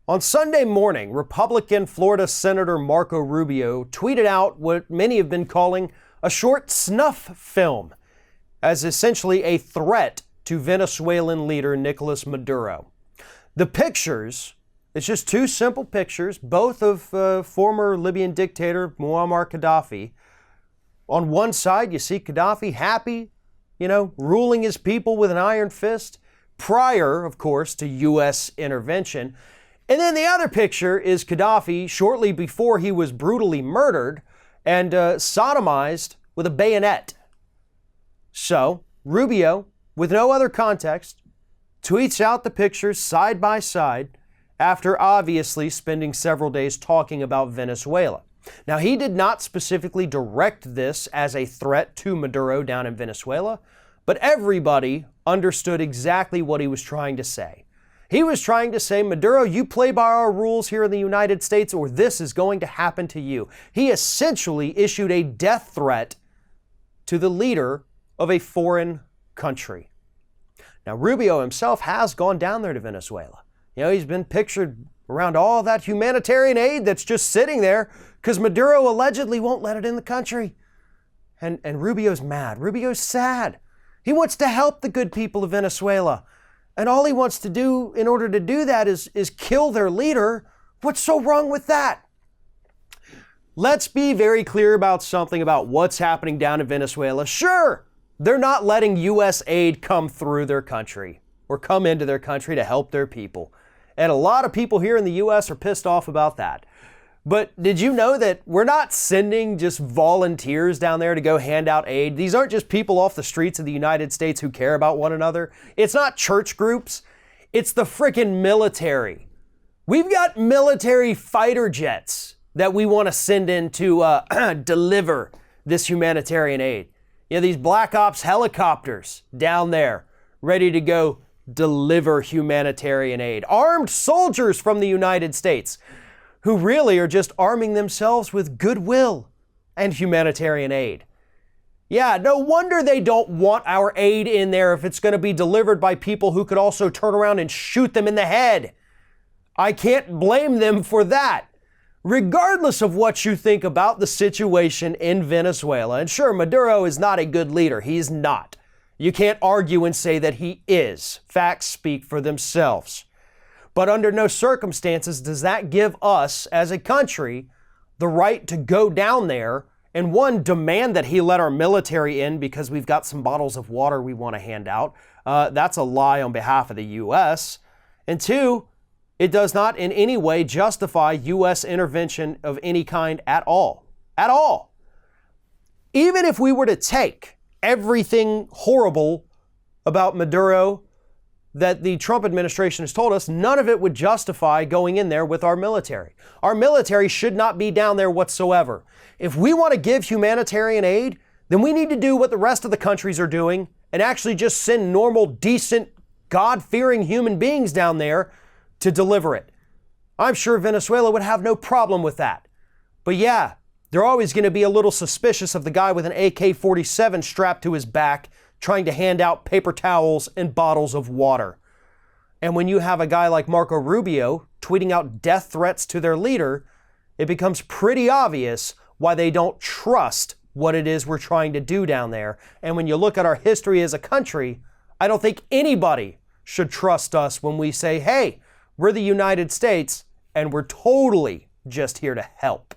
On Sunday morning, Republican Florida Senator Marco Rubio tweeted out what many have been calling a short snuff film as essentially a threat to Venezuelan leader Nicolas Maduro. The pictures, it's just two simple pictures, both of former Libyan dictator Muammar Gaddafi. On one side, you see Gaddafi happy, ruling his people with an iron fist, prior, of course, to U.S. intervention. And then the other picture is Gaddafi shortly before he was brutally murdered and sodomized with a bayonet. So, Rubio, with no other context, tweets out the pictures side by side after obviously spending several days talking about Venezuela. Now, he did not specifically direct this as a threat to Maduro down in Venezuela, but everybody understood exactly what he was trying to say. He was trying to say, Maduro, you play by our rules here in the United States or this is going to happen to you. He essentially issued a death threat to the leader of a foreign country. Now, Rubio himself has gone down there to Venezuela. He's been pictured around all that humanitarian aid that's just sitting there because Maduro allegedly won't let it in the country. And Rubio's mad. Rubio's sad. He wants to help the good people of Venezuela. And all he wants to do in order to do that is kill their leader. What's so wrong with that? Let's be very clear about something about what's happening down in Venezuela. Sure, they're not letting U.S. aid come through their country or come into their country to help their people. And a lot of people here in the U.S. are pissed off about that. But did you know that we're not sending just volunteers down there to go hand out aid? These aren't just people off the streets of the United States who care about one another. It's not church groups. It's the frickin' military. We've got military fighter jets that we want to send in to deliver this humanitarian aid. These Black Ops helicopters down there ready to go deliver humanitarian aid. Armed soldiers from the United States who really are just arming themselves with goodwill and humanitarian aid. Yeah, no wonder they don't want our aid in there if it's going to be delivered by people who could also turn around and shoot them in the head. I can't blame them for that. Regardless of what you think about the situation in Venezuela, and sure, Maduro is not a good leader. He's not. You can't argue and say that he is. Facts speak for themselves. But under no circumstances does that give us, as a country, the right to go down there and, one, demand that he let our military in because we've got some bottles of water we want to hand out. That's a lie on behalf of the U.S. And two, it does not in any way justify U.S. intervention of any kind at all. At all. Even if we were to take everything horrible about Maduro that the Trump administration has told us, none of it would justify going in there with our military. Our military should not be down there whatsoever. If we want to give humanitarian aid, then we need to do what the rest of the countries are doing and actually just send normal, decent, God-fearing human beings down there to deliver it. I'm sure Venezuela would have no problem with that. But yeah, they're always going to be a little suspicious of the guy with an AK-47 strapped to his back trying to hand out paper towels and bottles of water. And when you have a guy like Marco Rubio tweeting out death threats to their leader, it becomes pretty obvious why they don't trust what it is we're trying to do down there. And when you look at our history as a country, I don't think anybody should trust us when we say, hey, we're the United States and we're totally just here to help.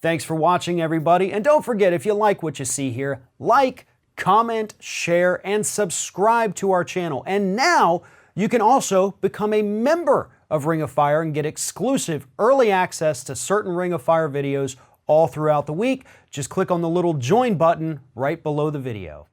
Thanks for watching, everybody. And don't forget, if you like what you see here, like, comment, share, and subscribe to our channel. And now you can also become a member of Ring of Fire and get exclusive early access to certain Ring of Fire videos all throughout the week. Just click on the little join button right below the video.